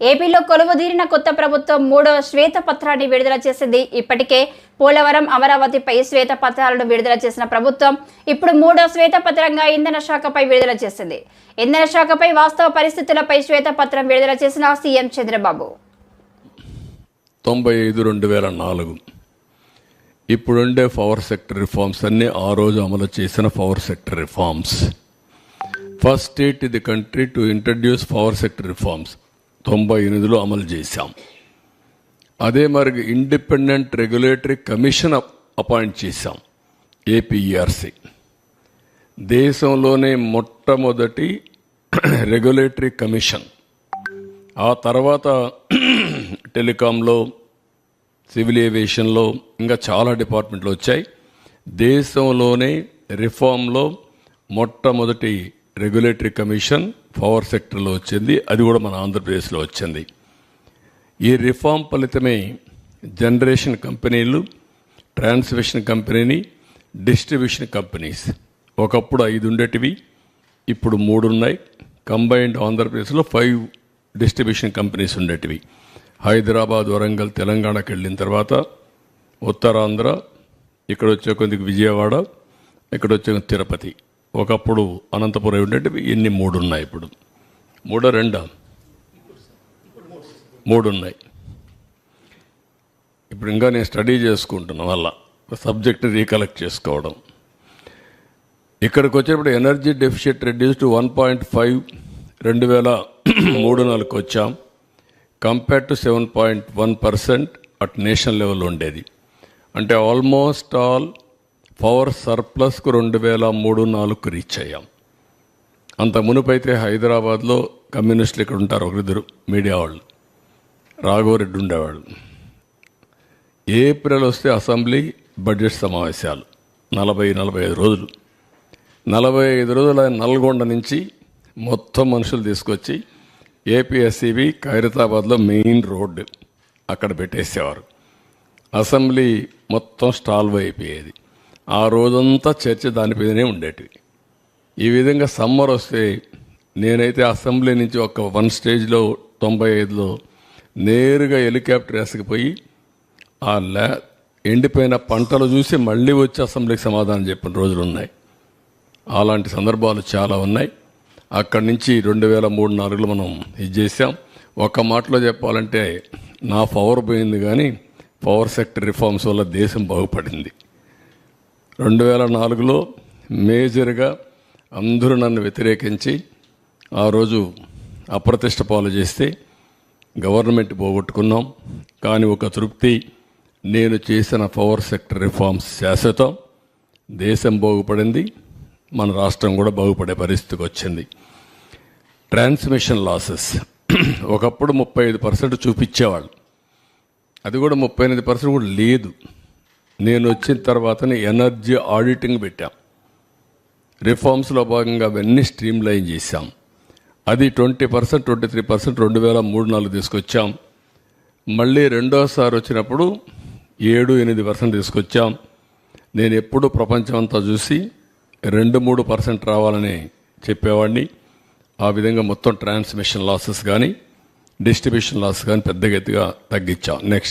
ఏపీలో కొలువుదీరిన కొత్త ప్రభుత్వం 3వ శ్వేతపత్రాన్ని విడుదల చేసింది. ఇప్పటికే పోలవరం, అమరావతిపై శ్వేతపత్రాలను విడుదల చేసిన ప్రభుత్వం ఇప్పుడు 3వ శ్వేతపత్రంగా ఇంధన శాఖపై విడుదల చేసింది. ఇంధన శాఖపై వాస్తవ పరిస్థితులపై శ్వేతపత్రం విడుదల చేసిన సీఎం చంద్రబాబు 95/2004 ఇప్పుడుండే పవర్ సెక్టర్ రిఫార్మ్స్ అన్ని ఆ రోజు అమలు చేసిన power sector reforms. First state in the country to introduce power sector reforms 98లో అమలు చేశాం. అదే మరి ఇండిపెండెంట్ రెగ్యులేటరీ కమిషన్ అపాయింట్ చేశాం, ఏపీఈఆర్సీ. దేశంలోనే మొట్టమొదటి రెగ్యులేటరీ కమిషన్. ఆ తర్వాత టెలికాంలో, సివిల్ ఏవియేషన్లో ఇంకా చాలా డిపార్ట్మెంట్లు వచ్చాయి. దేశంలోనే రిఫార్మ్లో మొట్టమొదటి రెగ్యులేటరీ కమిషన్ పవర్ సెక్టర్లో వచ్చింది. అది కూడా మన ఆంధ్రప్రదేశ్లో వచ్చింది. ఈ రిఫార్మ్ ఫలితమే జనరేషన్ కంపెనీలు, ట్రాన్స్మిషన్ కంపెనీని, డిస్ట్రిబ్యూషన్ కంపెనీస్ ఒకప్పుడు 5 ఉండేటివి, ఇప్పుడు 3 ఉన్నాయి. కంబైన్డ్ ఆంధ్రప్రదేశ్లో 5 డిస్ట్రిబ్యూషన్ కంపెనీస్ ఉండేటివి. హైదరాబాద్, వరంగల్, తెలంగాణకి వెళ్ళిన తర్వాత ఉత్తరాంధ్ర, ఇక్కడ వచ్చే కొద్దిగా విజయవాడ, ఇక్కడ వచ్చే తిరుపతి, ఒకప్పుడు అనంతపురం ఉండేటివి. ఇన్ని 3 ఉన్నాయి. ఇప్పుడు 3 ఉన్నాయి. ఇప్పుడు ఇంకా నేను స్టడీ చేసుకుంటున్నాను, వల్ల సబ్జెక్ట్ రీకలెక్ట్ చేసుకోవడం. ఇక్కడికి వచ్చేటప్పుడు ఎనర్జీ డెఫిషిట్ రెడ్యూస్ టు 1.5 2003-04 వచ్చాం. Compare to 7.1% at national level ఉండేది. అంటే ఆల్మోస్ట్ ఆల్ పవర్ సర్ప్లస్కు 2003-04 రీచ్ అయ్యాం. అంత మునుపైతే హైదరాబాద్లో కమ్యూనిస్టులు ఇక్కడ ఉంటారు, ఒకరిద్దరు మీడియా వాళ్ళు, రాఘవరెడ్డి ఉండేవాళ్ళు. ఏప్రిల్ వస్తే అసెంబ్లీ బడ్జెట్ సమావేశాలు 40-45 రోజులు. 45 రోజులు నల్గొండ నుంచి మొత్తం మనుషులు తీసుకొచ్చి ఏపీఎస్సీబీ ఖైరతాబాద్లో మెయిన్ రోడ్డు అక్కడ పెట్టేసేవారు. అసెంబ్లీ మొత్తం స్టాల్వ్ అయిపోయేది. ఆ రోజంతా చర్చ దానిపైనే ఉండేటివి. ఈ విధంగా సమ్మర్ వస్తే నేనైతే అసెంబ్లీ నుంచి ఒక 1 స్టేజ్లో 95లో నేరుగా హెలికాప్టర్ వేసుకుపోయి ఆ ఎండిపోయిన పంటలు చూసి మళ్ళీ వచ్చి అసెంబ్లీకి సమాధానం చెప్పిన రోజులు ఉన్నాయి. అలాంటి సందర్భాలు చాలా ఉన్నాయి. అక్కడి నుంచి 2003-04లో మనం ఇది చేసాం. ఒక మాటలో చెప్పాలంటే నా పవర్ పోయింది, కానీ పవర్ సెక్టర్ రిఫార్మ్స్ వల్ల దేశం బాగుపడింది. 2004లో మేజర్గా అందరూ నన్ను వ్యతిరేకించి ఆ రోజు అప్రతిష్ట పాలు చేస్తే గవర్నమెంట్ పోగొట్టుకున్నాం. కానీ ఒక తృప్తి, నేను చేసిన పవర్ సెక్టర్ రిఫార్మ్స్ శాశ్వతం, దేశం బాగుపడింది, మన రాష్ట్రం కూడా బాగుపడే పరిస్థితికి వచ్చింది. ట్రాన్స్మిషన్ లాసెస్ ఒకప్పుడు 35% చూపించేవాళ్ళు, అది కూడా 38% కూడా లేదు. నేను వచ్చిన తర్వాతనే ఎనర్జీ ఆడిటింగ్ పెట్టాం. రిఫార్మ్స్లో భాగంగా అవన్నీ స్ట్రీమ్ లైన్ చేశాం. అది 20%, 23% 2003-04 తీసుకొచ్చాం. మళ్ళీ రెండోసారి వచ్చినప్పుడు 7-8% తీసుకొచ్చాం. నేను ఎప్పుడు ప్రపంచం అంతా చూసి 2-3% రావాలని చెప్పేవాడిని. ఆ విధంగా మొత్తం ట్రాన్స్మిషన్ లాసెస్ కానీ, డిస్ట్రిబ్యూషన్ లాసెస్ కానీ పెద్దగా ఎత్తుగా తగ్గించాం. నెక్స్ట్